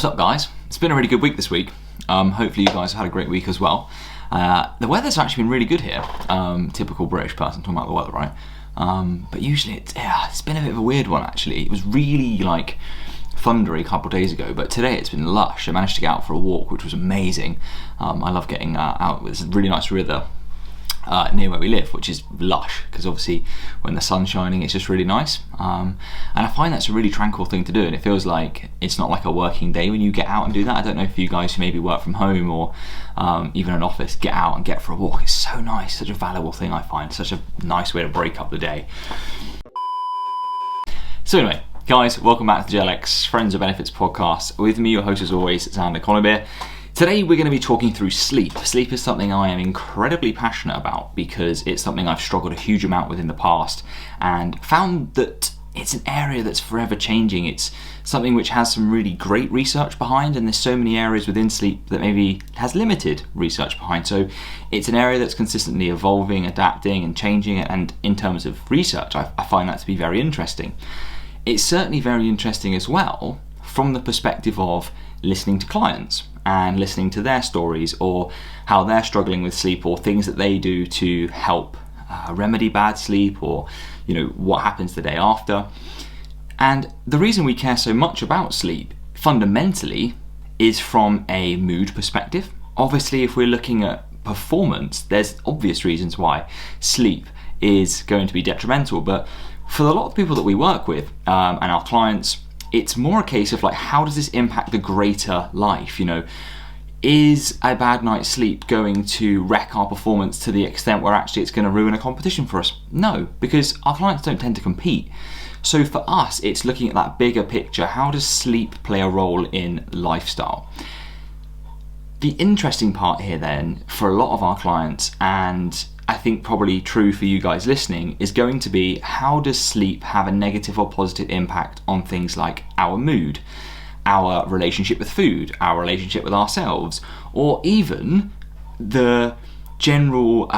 What's up, guys? It's been a really good week this week. Hopefully you guys have had a great week as well. The weather's actually been really good here. Typical British person talking about the weather, right? But usually it's been a bit of a weird one actually. It was really thundery a couple of days ago, but today it's been lush. I managed to get out for a walk, which was amazing. I love getting out. There's a really nice river near where we live, which is lush, because obviously when the sun's shining it's just really nice, and I find that's a really tranquil thing to do, and it feels like it's not like a working day when you get out and do that. I don't know if you guys who maybe work from home or even an office get out and get for a walk. It's so nice, such a valuable thing. I find such a nice way to break up the day. So anyway, guys, welcome back to the JLX Friends of Benefits podcast. With me, your host as always, Xander Collier. Today we're going to be talking through sleep. Sleep is something I am incredibly passionate about because it's something I've struggled a huge amount with in the past and found that it's an area that's forever changing. It's something which has some really great research behind, and there's so many areas within sleep that maybe has limited research behind. So it's an area that's consistently evolving, adapting and changing, and in terms of research I find that to be very interesting. It's certainly very interesting as well from the perspective of listening to clients and listening to their stories or how they're struggling with sleep or things that they do to help remedy bad sleep, or what happens the day after. And the reason we care so much about sleep fundamentally is from a mood perspective. Obviously, if we're looking at performance, there's obvious reasons why sleep is going to be detrimental, but for a lot of people that we work with and our clients, it's more a case of how does this impact the greater life? Is a bad night's sleep going to wreck our performance to the extent where actually it's going to ruin a competition for us? No, because our clients don't tend to compete. So for us, it's looking at that bigger picture. How does sleep play a role in lifestyle? The interesting part here then, for a lot of our clients, and I think probably true for you guys listening, is going to be how does sleep have a negative or positive impact on things like our mood, our relationship with food, our relationship with ourselves, or even the general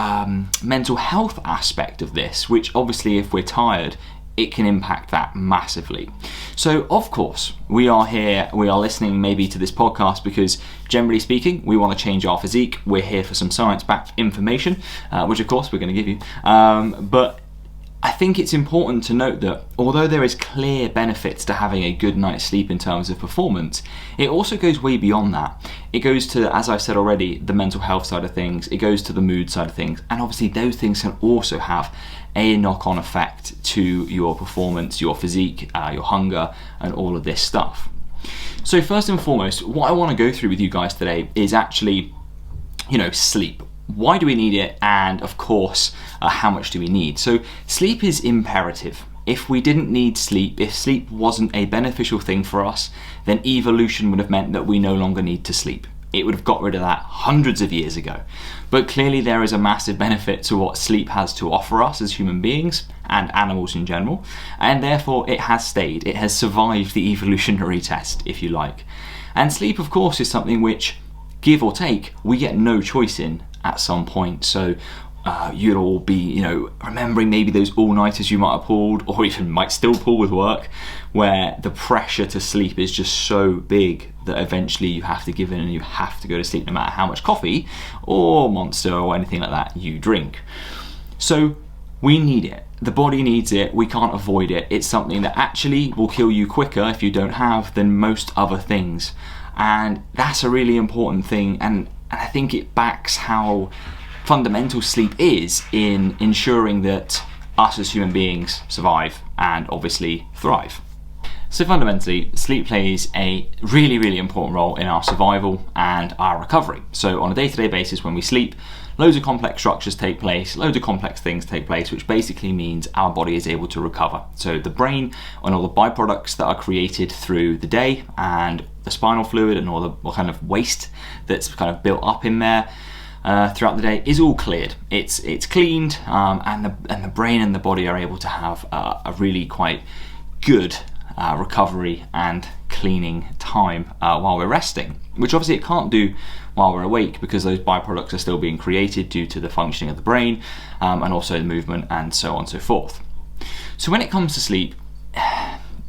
mental health aspect of this, which obviously if we're tired, it can impact that massively. So of course, we are listening maybe to this podcast because generally speaking, we want to change our physique. We're here for some science-backed information, which of course we're going to give you. But I think it's important to note that although there is clear benefits to having a good night's sleep in terms of performance, it also goes way beyond that. It goes to, as I said already, the mental health side of things. It goes to the mood side of things. And obviously those things can also have a knock-on effect to your performance, your physique, your hunger, and all of this stuff. So first and foremost, what I want to go through with you guys today is actually, sleep. Why do we need it? And of course, how much do we need? So sleep is imperative. If we didn't need sleep, if sleep wasn't a beneficial thing for us, then evolution would have meant that we no longer need to sleep. It would have got rid of that hundreds of years ago. But clearly there is a massive benefit to what sleep has to offer us as human beings and animals in general, and therefore it has stayed. It has survived the evolutionary test, if you like. And sleep, of course, is something which, give or take, we get no choice in at some point. So you'll all be, remembering maybe those all-nighters you might have pulled, or even might still pull with work, where the pressure to sleep is just so big that eventually you have to give in and you have to go to sleep no matter how much coffee or Monster or anything like that you drink. So we need it. The body needs it. We can't avoid it. It's something that actually will kill you quicker if you don't have than most other things. And that's a really important thing. And I think it backs how fundamental sleep is in ensuring that us as human beings survive and obviously thrive. So fundamentally, sleep plays a really, really important role in our survival and our recovery. So on a day-to-day basis when we sleep, loads of complex structures take place, loads of complex things take place, which basically means our body is able to recover. So the brain and all the byproducts that are created through the day, and the spinal fluid and all the kind of waste that's kind of built up in there throughout the day is all cleared. It's cleaned, and the brain and the body are able to have a really quite good recovery and cleaning time while we're resting, which obviously it can't do while we're awake because those byproducts are still being created due to the functioning of the brain and also the movement and so on and so forth. So when it comes to sleep,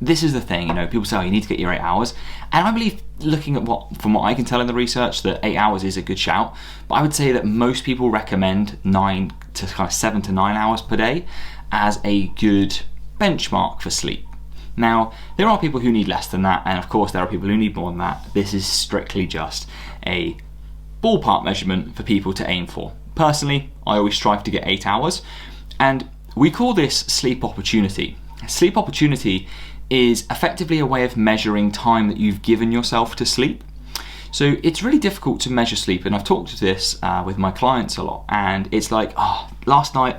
this is the thing, people say, you need to get your 8 hours. And I believe, looking at from what I can tell in the research, that 8 hours is a good shout. But I would say that most people recommend 7 to 9 hours per day as a good benchmark for sleep. Now, there are people who need less than that, and of course there are people who need more than that. This is strictly just a ballpark measurement for people to aim for. Personally, I always strive to get 8 hours, and we call this sleep opportunity. Sleep opportunity is effectively a way of measuring time that you've given yourself to sleep. So it's really difficult to measure sleep, and I've talked to this with my clients a lot, and it's like, last night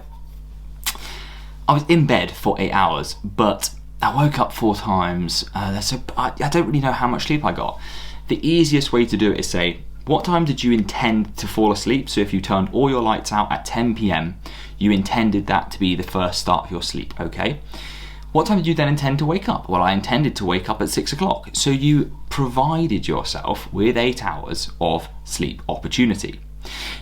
I was in bed for 8 hours, but I woke up 4 times, so I don't really know how much sleep I got. The easiest way to do it is say, what time did you intend to fall asleep? So if you turned all your lights out at 10 p.m, you intended that to be the first start of your sleep, okay? What time did you then intend to wake up? Well, I intended to wake up at 6 o'clock. So you provided yourself with 8 hours of sleep opportunity.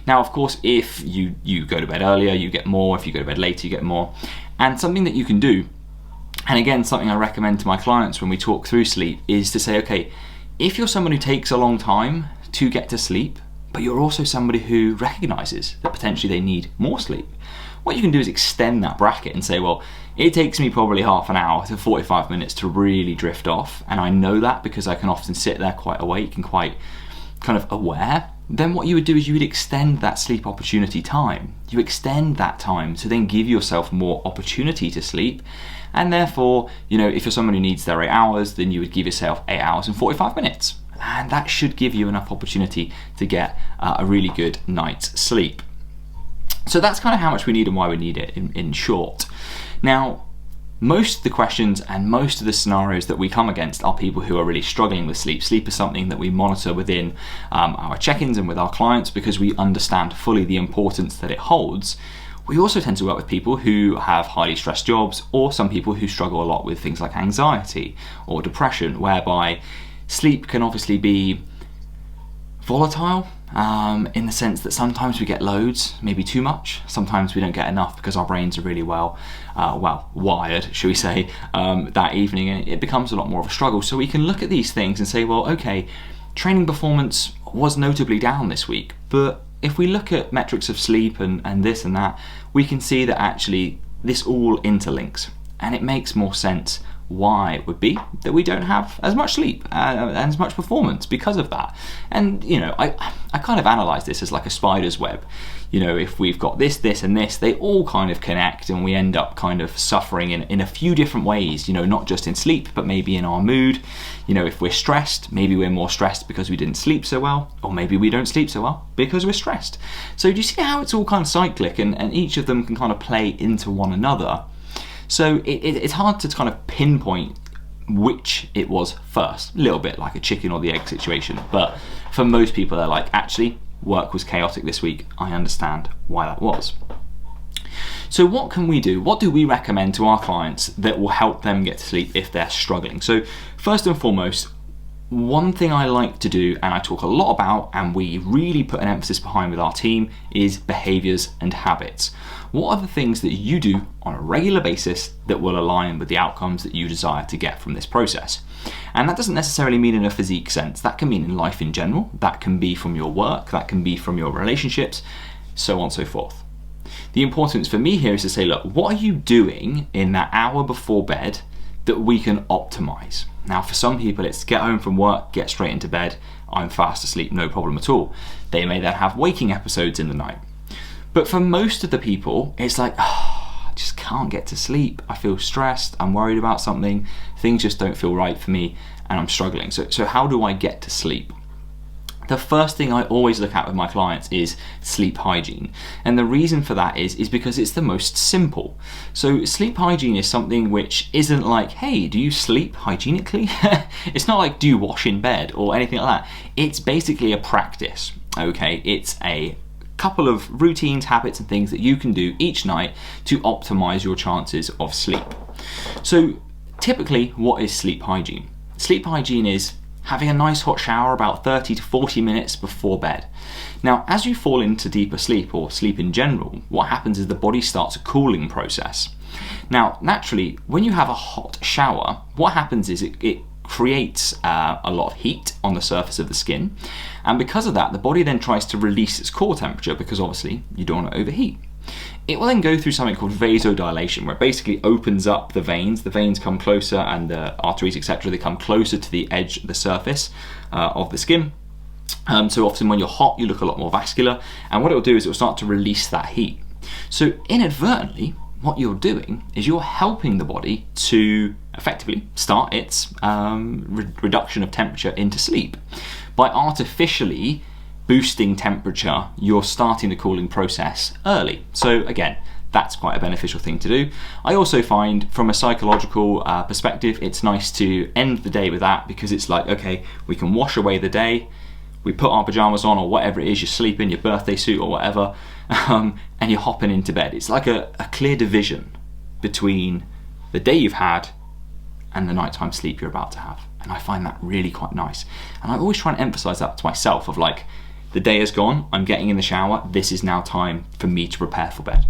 Now, of course, if you go to bed earlier, you get more. If you go to bed later, you get more. And something that you can do, and again, something I recommend to my clients when we talk through sleep, is to say, okay, if you're someone who takes a long time to get to sleep, but you're also somebody who recognizes that potentially they need more sleep, what you can do is extend that bracket and say, well, it takes me probably half an hour to 45 minutes to really drift off, and I know that because I can often sit there quite awake and quite kind of aware. Then what you would do is you would extend that sleep opportunity time. You extend that time to then give yourself more opportunity to sleep, and therefore, if you're someone who needs their 8 hours, then you would give yourself 8 hours and 45 minutes. And that should give you enough opportunity to get a really good night's sleep. So that's kind of how much we need and why we need it in short. Now, most of the questions and most of the scenarios that we come against are people who are really struggling with sleep. Sleep is something that we monitor within our check-ins and with our clients because we understand fully the importance that it holds. We also tend to work with people who have highly stressed jobs, or some people who struggle a lot with things like anxiety or depression, whereby sleep can obviously be volatile in the sense that sometimes we get loads, maybe too much. Sometimes we don't get enough because our brains are really well wired, shall we say, that evening, and it becomes a lot more of a struggle. So we can look at these things and say, well, okay, training performance was notably down this week, but if we look at metrics of sleep and this and that, we can see that actually this all interlinks, and it makes more sense why it would be that we don't have as much sleep and as much performance because of that. And I kind of analyze this as like a spider's web. If we've got this and this, they all kind of connect, and we end up kind of suffering in a few different ways, not just in sleep, but maybe in our mood. If we're stressed, maybe we're more stressed because we didn't sleep so well, or maybe we don't sleep so well because we're stressed. So do you see how it's all kind of cyclic, and each of them can kind of play into one another? So it's hard to kind of pinpoint which it was first, a little bit like a chicken or the egg situation. But for most people, they're like, actually, work was chaotic this week. I understand why that was. So what can we do? What do we recommend to our clients that will help them get to sleep if they're struggling? So first and foremost, one thing I like to do, and I talk a lot about, and we really put an emphasis behind with our team, is behaviors and habits. What are the things that you do on a regular basis that will align with the outcomes that you desire to get from this process? And that doesn't necessarily mean in a physique sense. That can mean in life in general. That can be from your work. That can be from your relationships, so on and so forth. The importance for me here is to say, look, what are you doing in that hour before bed that we can optimize? Now, for some people, it's get home from work, get straight into bed, I'm fast asleep, no problem at all. They may then have waking episodes in the night. But for most of the people, it's like, I just can't get to sleep. I feel stressed, I'm worried about something, things just don't feel right for me, and I'm struggling. So how do I get to sleep? The first thing I always look at with my clients is sleep hygiene. And the reason for that is because it's the most simple. So sleep hygiene is something which isn't like, hey, do you sleep hygienically? It's not like, do you wash in bed or anything like that. It's basically a practice, okay? It's a couple of routines, habits, and things that you can do each night to optimize your chances of sleep. So typically, what is sleep hygiene? Sleep hygiene is having a nice hot shower about 30 to 40 minutes before bed. Now, as you fall into deeper sleep or sleep in general, what happens is the body starts a cooling process. Now, naturally, when you have a hot shower, what happens is it creates a lot of heat on the surface of the skin, and because of that, the body then tries to release its core temperature, because obviously you don't want to overheat. It will then go through something called vasodilation, where it basically opens up the veins come closer, and the arteries, etc., they come closer to the edge of the surface of the skin. So often when you're hot, you look a lot more vascular, and what it will do is it will start to release that heat. So inadvertently, what you're doing is you're helping the body to effectively start its reduction of temperature into sleep. By artificially boosting temperature, you're starting the cooling process early. So again, that's quite a beneficial thing to do. I also find from a psychological perspective, it's nice to end the day with that, because it's like, okay, we can wash away the day, we put our pajamas on or whatever it is you're sleeping, your birthday suit or whatever, and you're hopping into bed. It's like a clear division between the day you've had and the nighttime sleep you're about to have. And I find that really quite nice. And I always try and emphasize that to myself of like, the day is gone, I'm getting in the shower, this is now time for me to prepare for bed.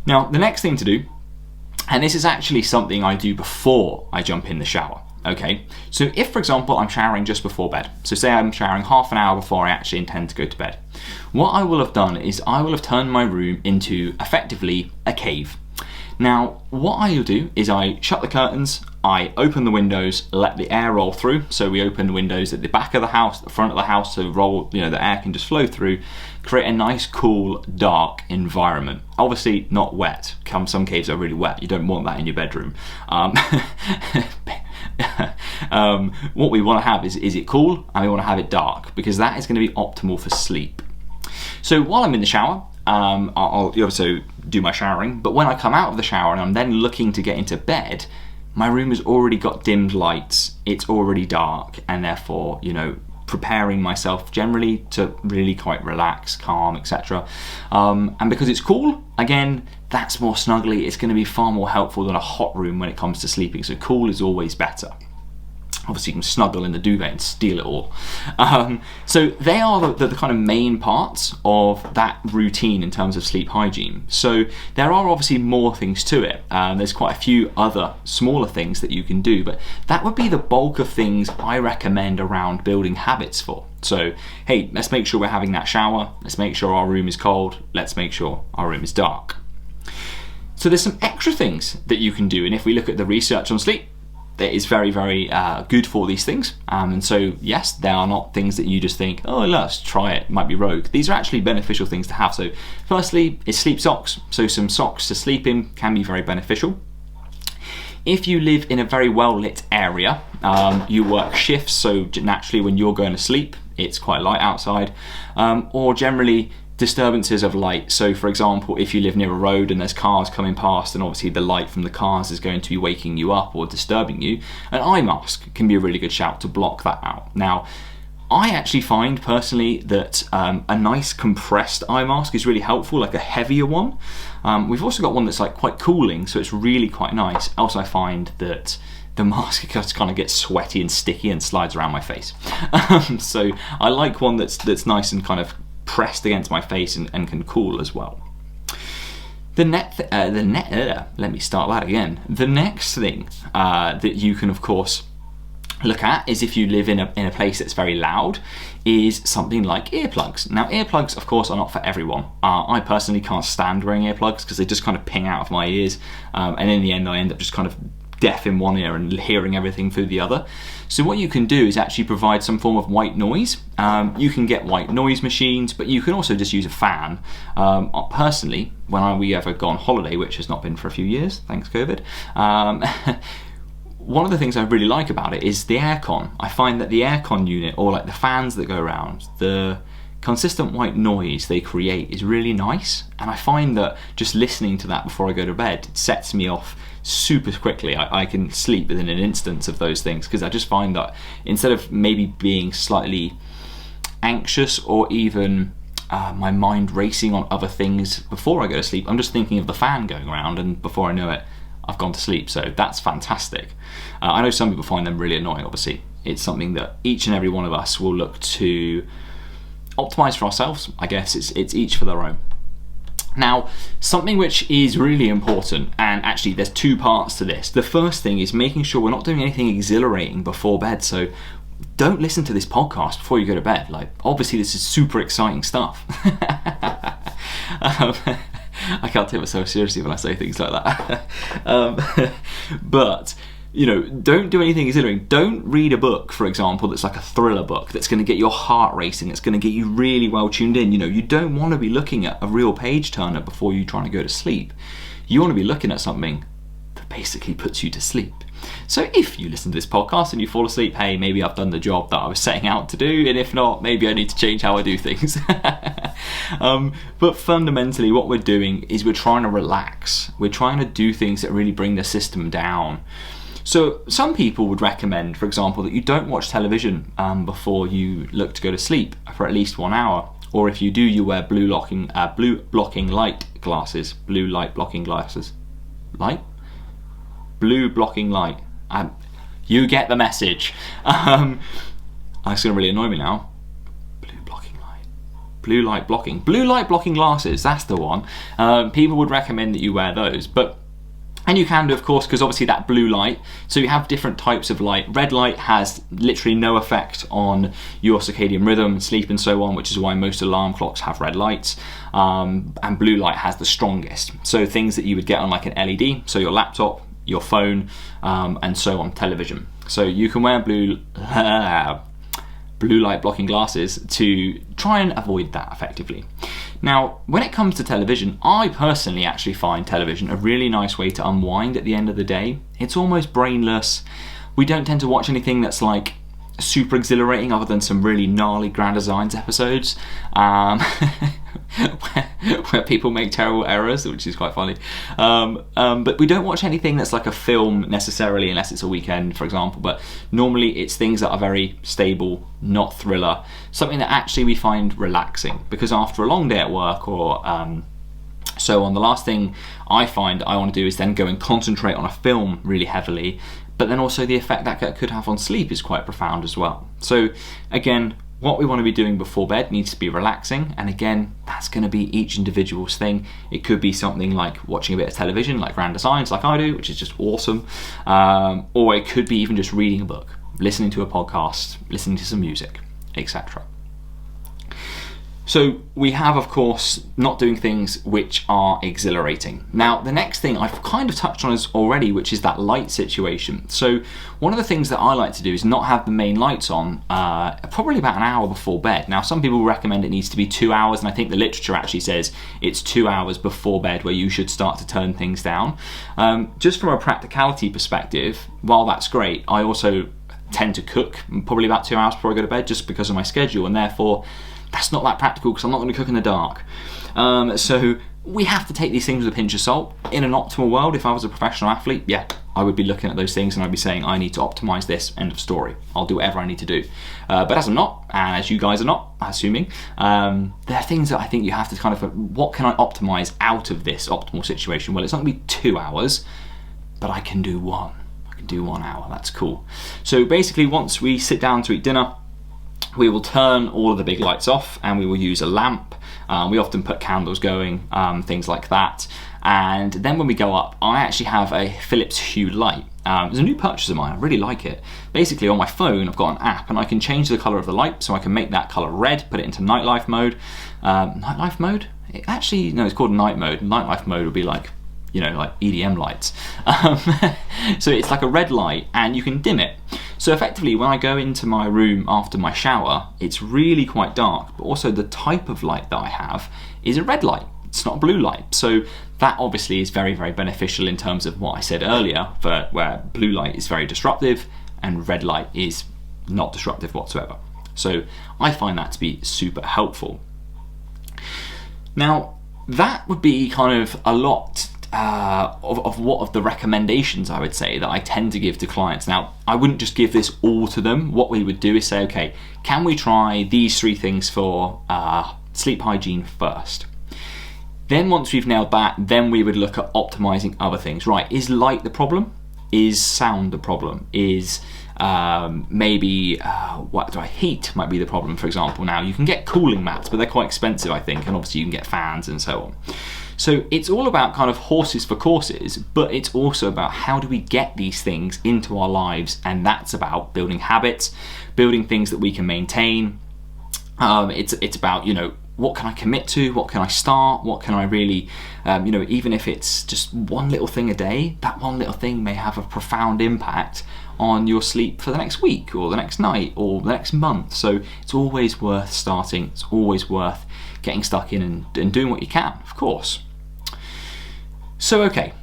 Now, the next thing to do, and this is actually something I do before I jump in the shower, okay? So if, for example, I'm showering just before bed, so say I'm showering half an hour before I actually intend to go to bed, what I will have done is I will have turned my room into effectively a cave. Now, what I'll do is I shut the curtains, I open the windows, let the air roll through. So we open the windows at the back of the house, the front of the house, so the air can just flow through, create a nice, cool, dark environment. Obviously not wet. Some caves are really wet. You don't want that in your bedroom. What we want to have is it cool, and we want to have it dark, because that is going to be optimal for sleep. So while I'm in the shower, I'll also do my showering, but when I come out of the shower and I'm then looking to get into bed, my room has already got dimmed lights, it's already dark, and therefore, preparing myself generally to really quite relax, calm, etc. And because it's cool, again, that's more snuggly, it's going to be far more helpful than a hot room when it comes to sleeping, so cool is always better. Obviously you can snuggle in the duvet and steal it all. So they are the kind of main parts of that routine in terms of sleep hygiene. So there are obviously more things to it. There's quite a few other smaller things that you can do, but that would be the bulk of things I recommend around building habits for. So, hey, let's make sure we're having that shower, let's make sure our room is cold, let's make sure our room is dark. So there's some extra things that you can do, and if we look at the research on sleep, that is very, very good for these things. And so, yes, they are not things that you just think, oh, let's try it, might be rogue. These are actually beneficial things to have. So firstly, is sleep socks. So some socks to sleep in can be very beneficial. If you live in a very well-lit area, you work shifts, so naturally when you're going to sleep, it's quite light outside, or generally disturbances of light. So for example, if you live near a road and there's cars coming past, and obviously the light from the cars is going to be waking you up or disturbing you, an eye mask can be a really good shout to block that out. Now, I actually find personally that a nice compressed eye mask is really helpful, like a heavier one. We've also got one that's like quite cooling, so it's really quite nice. Also, I find that the mask just kind of gets sweaty and sticky and slides around my face. So I like one that's nice and kind of pressed against my face and can cool as well. The next thing that you can of course look at is if you live in a place that's very loud, is something like earplugs. Now earplugs of course are not for everyone. I personally can't stand wearing earplugs because they just kind of ping out of my ears, and in the end I end up just kind of deaf in one ear and hearing everything through the other. So what you can do is actually provide some form of white noise. You can get white noise machines, but you can also just use a fan. Personally, when we ever go on holiday, which has not been for a few years, thanks COVID, one of the things I really like about it is the aircon. I find that the aircon unit, or like the fans that go around, the consistent white noise they create is really nice, and I find that just listening to that before I go to bed, it sets me off super quickly. I can sleep within an instance of those things, because I just find that instead of maybe being slightly anxious or even my mind racing on other things before I go to sleep, I'm just thinking of the fan going around, and before I know it, I've gone to sleep. So that's fantastic. I know some people find them really annoying. Obviously, it's something that each and every one of us will look to optimize for ourselves. I guess it's each for their own. Now, something which is really important, and actually there's two parts to this. The first thing is making sure we're not doing anything exhilarating before bed. So don't listen to this podcast before you go to bed. Like, obviously this is super exciting stuff. I can't take myself seriously when I say things like that. But don't do anything exhilarating. Don't read a book, for example, that's like a thriller book that's going to get your heart racing. It's going to get you really well tuned in. You don't want to be looking at a real page turner before you're trying to go to sleep. You want to be looking at something that basically puts you to sleep. So if you listen to this podcast and you fall asleep, hey, maybe I've done the job that I was setting out to do, and if not, maybe I need to change how I do things. But fundamentally what we're doing is we're trying to relax. We're trying to do things that really bring the system down. So some people would recommend, for example, that you don't watch television before you look to go to sleep for at least 1 hour. Or if you do, you wear blue blocking light glasses. Blue light blocking glasses. Light? Blue blocking light. You get the message. It's going to really annoy me now. Blue blocking light. Blue light blocking. Blue light blocking glasses, that's the one. People would recommend that you wear those. And you can do, of course, because obviously that blue light, so you have different types of light. Red light has literally no effect on your circadian rhythm, sleep and so on, which is why most alarm clocks have red lights. And blue light has the strongest. So things that you would get on like an LED, so your laptop, your phone, and so on, television. So you can wear blue light blocking glasses to try and avoid that effectively. Now, when it comes to television, I personally actually find television a really nice way to unwind at the end of the day. It's almost brainless. We don't tend to watch anything that's like super exhilarating other than some really gnarly Grand Designs episodes where people make terrible errors, which is quite funny. But we don't watch anything that's like a film necessarily, unless it's a weekend, for example. But normally it's things that are very stable, not thriller, something that actually we find relaxing. Because after a long day at work or so on, the last thing I find I want to do is then go and concentrate on a film really heavily. But then also the effect that could have on sleep is quite profound as well. So again, what we want to be doing before bed needs to be relaxing, and again, that's going to be each individual's thing. It could be something like watching a bit of television, like Grand Designs, like I do, which is just awesome. Or it could be even just reading a book, listening to a podcast, listening to some music, etc. So we have, of course, not doing things which are exhilarating. Now, the next thing I've kind of touched on already, which is that light situation. So one of the things that I like to do is not have the main lights on probably about an hour before bed. Now, some people recommend it needs to be 2 hours, and I think the literature actually says it's 2 hours before bed where you should start to turn things down. Just from a practicality perspective, while that's great, I also tend to cook probably about 2 hours before I go to bed just because of my schedule, and therefore that's not that practical because I'm not going to cook in the dark. So we have to take these things with a pinch of salt. In an optimal world, if I was a professional athlete, yeah, I would be looking at those things and I'd be saying, I need to optimize this, end of story. I'll do whatever I need to do. But as I'm not, and as you guys are not, assuming, there are things that I think you have to kind of, what can I optimize out of this optimal situation? Well, it's not going to be 2 hours, but I can do one. I can do 1 hour, that's cool. So basically, once we sit down to eat dinner, we will turn all of the big lights off and we will use a lamp. We often put candles going, things like that. And then when we go up, I actually have a Philips Hue light. It's a new purchase of mine, I really like it. Basically on my phone, I've got an app and I can change the color of the light, so I can make that color red, put it into nightlife mode. Nightlife mode? Actually, no, it's called night mode. Nightlife mode would be like, like EDM lights. So it's like a red light and you can dim it. So effectively, when I go into my room after my shower, it's really quite dark, but also the type of light that I have is a red light. It's not a blue light. So that obviously is very, very beneficial in terms of what I said earlier, where blue light is very disruptive and red light is not disruptive whatsoever. So I find that to be super helpful. Now, that would be kind of a lot of the recommendations I would say that I tend to give to clients. Now, I wouldn't just give this all to them. What we would do is say, okay, can we try these 3 things for sleep hygiene first? Then once we've nailed that, then we would look at optimizing other things. Right, is light the problem? Is sound the problem? Is heat might be the problem, for example. Now, you can get cooling mats, but they're quite expensive, I think, and obviously you can get fans and so on. So it's all about kind of horses for courses, but it's also about how do we get these things into our lives, and that's about building habits, building things that we can maintain. It's about, what can I commit to? What can I start? What can I really, even if it's just one little thing a day, that one little thing may have a profound impact on your sleep for the next week or the next night or the next month. So it's always worth starting. It's always worth getting stuck in and doing what you can, of course. So, okay,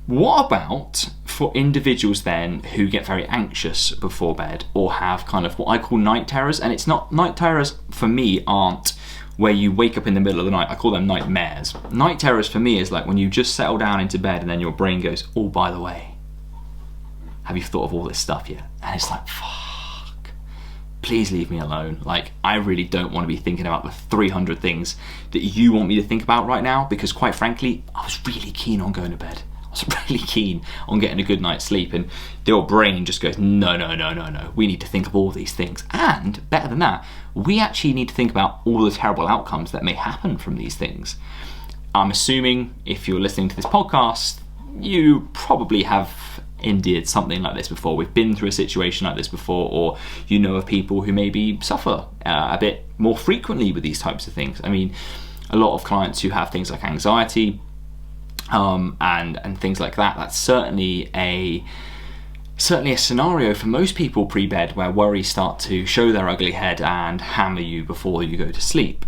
what about for individuals then who get very anxious before bed or have kind of what I call night terrors? And it's not, night terrors for me aren't where you wake up in the middle of the night. I call them nightmares. Night terrors for me is like when you just settle down into bed and then your brain goes, oh, by the way, have you thought of all this stuff yet? And it's like, fuck, please leave me alone. Like, I really don't want to be thinking about the 300 things that you want me to think about right now, because quite frankly, I was really keen on going to bed. I was really keen on getting a good night's sleep, and the old brain just goes, no, we need to think of all these things. And better than that, we actually need to think about all the terrible outcomes that may happen from these things. I'm assuming if you're listening to this podcast, you probably have endured something like this before. We've been through a situation like this before, or you know of people who maybe suffer a bit more frequently with these types of things. I mean, a lot of clients who have things like anxiety, and things like that, that's certainly a scenario for most people pre-bed where worries start to show their ugly head and hammer you before you go to sleep.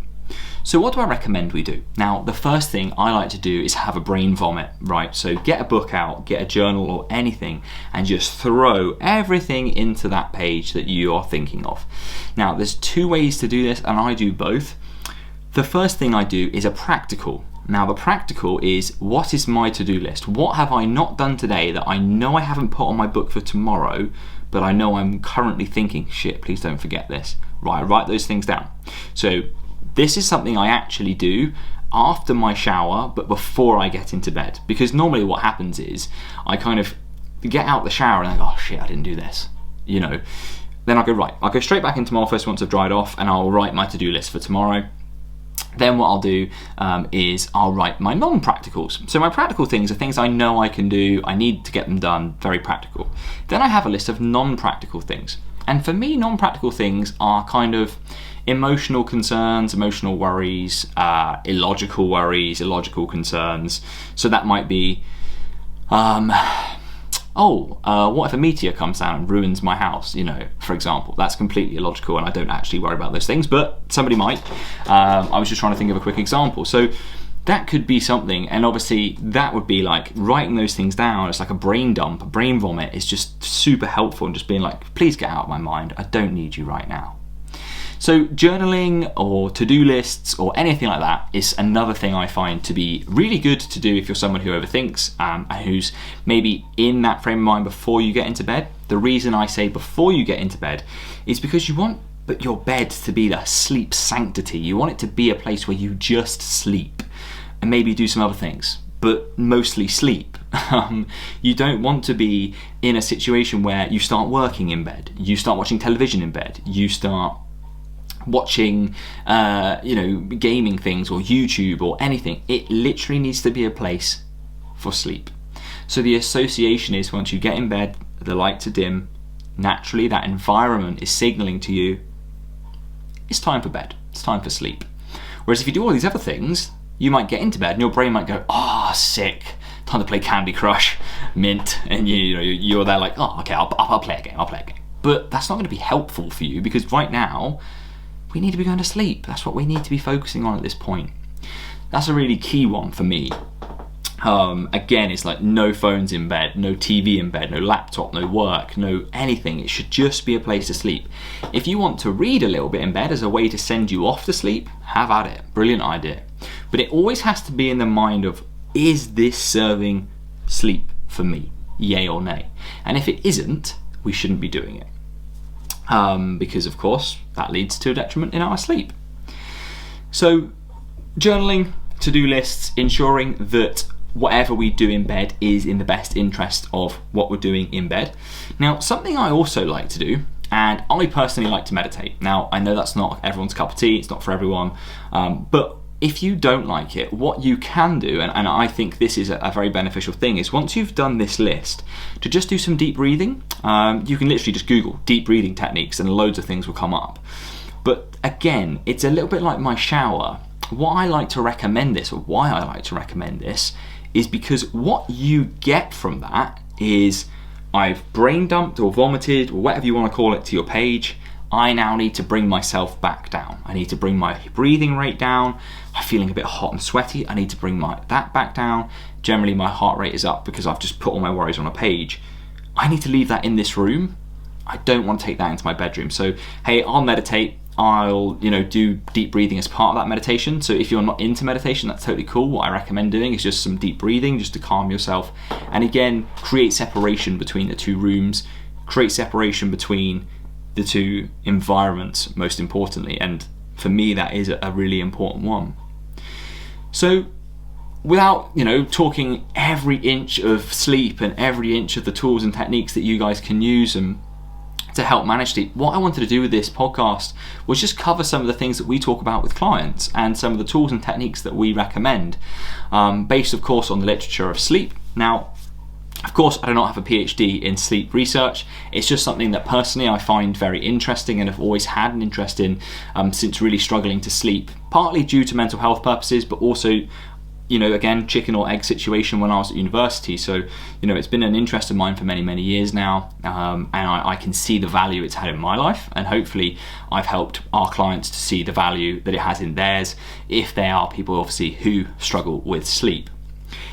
So what do I recommend we do? Now, the first thing I like to do is have a brain vomit, right? So get a book out, get a journal or anything, and just throw everything into that page that you are thinking of. Now, there's two ways to do this, and I do both. The first thing I do is a practical. Now, the practical is, what is my to-do list? What have I not done today that I know I haven't put on my book for tomorrow, but I know I'm currently thinking, shit, please don't forget this. Right, write those things down. So this is something I actually do after my shower, but before I get into bed. Because normally what happens is I kind of get out the shower and I go, oh shit, I didn't do this. Then I'll go straight back into my office once I've dried off, and I'll write my to-do list for tomorrow. Then what I'll do is I'll write my non-practicals. So my practical things are things I know I can do, I need to get them done, very practical. Then I have a list of non-practical things. And for me, non-practical things are kind of emotional concerns, emotional worries, illogical concerns. So that might be, what if a meteor comes down and ruins my house, for example. That's completely illogical, and I don't actually worry about those things, but somebody might. I was just trying to think of a quick example. So that could be something, and obviously that would be like writing those things down. It's like a brain dump, a brain vomit is just super helpful, and just being like, please get out of my mind, I don't need you right now. So journaling or to-do lists or anything like that is another thing I find to be really good to do if you're someone who overthinks and who's maybe in that frame of mind before you get into bed. The reason I say before you get into bed is because you want your bed to be the sleep sanctity. You want it to be a place where you just sleep and maybe do some other things, but mostly sleep. You don't want to be in a situation where you start working in bed, you start watching television in bed, you start watching gaming things or YouTube or anything. It literally needs to be a place for sleep. So the association is, once you get in bed, the lights are dim, naturally that environment is signaling to you it's time for bed, it's time for sleep. Whereas if you do all these other things, you might get into bed and your brain might go, sick, time to play Candy Crush, Mint, and you're there like, okay, I'll play a game. But that's not going to be helpful for you, because right now we need to be going to sleep. That's what we need to be focusing on at this point. That's a really key one for me. Again, it's like no phones in bed, no TV in bed, no laptop, no work, no anything. It should just be a place to sleep. If you want to read a little bit in bed as a way to send you off to sleep, have at it. Brilliant idea. But it always has to be in the mind of, is this serving sleep for me? Yay or nay? And if it isn't, we shouldn't be doing it. Because of course that leads to a detriment in our sleep. So journaling, to-do lists, ensuring that whatever we do in bed is in the best interest of what we're doing in bed. Now, something I also like to do, and I personally like to meditate. Now, I know that's not everyone's cup of tea, it's not for everyone, but if you don't like it, what you can do, and I think this is a very beneficial thing, is once you've done this list, to just do some deep breathing. You can literally just Google deep breathing techniques and loads of things will come up. But again, it's a little bit like my shower. What I like to recommend this, or why I like to recommend this, is because what you get from that is, I've brain dumped or vomited or whatever you want to call it to your page. I now need to bring myself back down. I need to bring my breathing rate down. I'm feeling a bit hot and sweaty. I need to bring that back down. Generally my heart rate is up because I've just put all my worries on a page. I need to leave that in this room. I don't want to take that into my bedroom. So hey, I'll meditate. I'll do deep breathing as part of that meditation. So if you're not into meditation, that's totally cool. What I recommend doing is just some deep breathing just to calm yourself, and again, create separation between the two rooms, create separation between the two environments, most importantly, and for me that is a really important one. So without talking every inch of sleep and every inch of the tools and techniques that you guys can use and to help manage sleep, what I wanted to do with this podcast was just cover some of the things that we talk about with clients and some of the tools and techniques that we recommend, based of course on the literature of sleep. Now, of course, I do not have a PhD in sleep research. It's just something that personally I find very interesting and have always had an interest in since really struggling to sleep, partly due to mental health purposes, but also again, chicken or egg situation when I was at university. So, it's been an interest of mine for many, many years now. And I can see the value it's had in my life. And hopefully I've helped our clients to see the value that it has in theirs, if they are people obviously who struggle with sleep.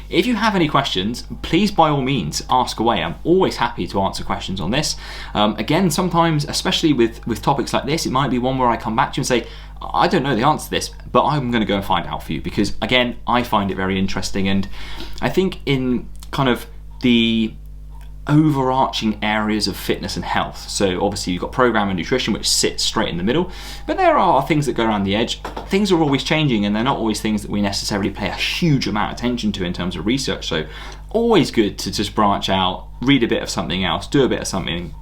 If you have any questions, please by all means ask away. I'm always happy to answer questions on this. Again, sometimes, especially with topics like this, it might be one where I come back to you and say, I don't know the answer to this, but I'm going to go and find out for you, because again, I find it very interesting. And I think in kind of the overarching areas of fitness and health, so obviously you've got program and nutrition, which sits straight in the middle, but there are things that go around the edge. Things are always changing, and they're not always things that we necessarily pay a huge amount of attention to in terms of research. So always good to just branch out, read a bit of something else, do a bit of something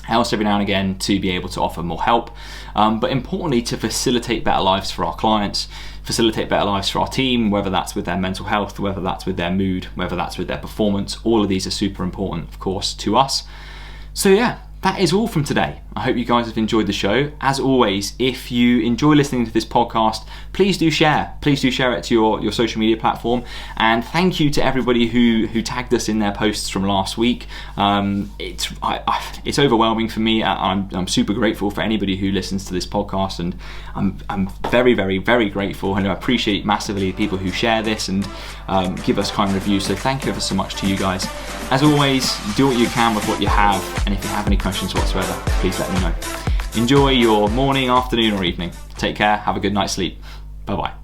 else every now and again to be able to offer more help, but importantly to facilitate better lives for our clients, facilitate better lives for our team, whether that's with their mental health, whether that's with their mood, whether that's with their performance. All of these are super important, of course, to us. So yeah, that is all from today. I hope you guys have enjoyed the show. As always, if you enjoy listening to this podcast, please do share. Please do share it to your social media platform. And thank you to everybody who tagged us in their posts from last week. It's overwhelming for me. I'm super grateful for anybody who listens to this podcast, and I'm very, very, very grateful, and I appreciate massively the people who share this and give us kind reviews. So thank you ever so much to you guys. As always, do what you can with what you have, and if you have any questions whatsoever, please let me know. Enjoy your morning, afternoon or evening. Take care, have a good night's sleep. Bye bye.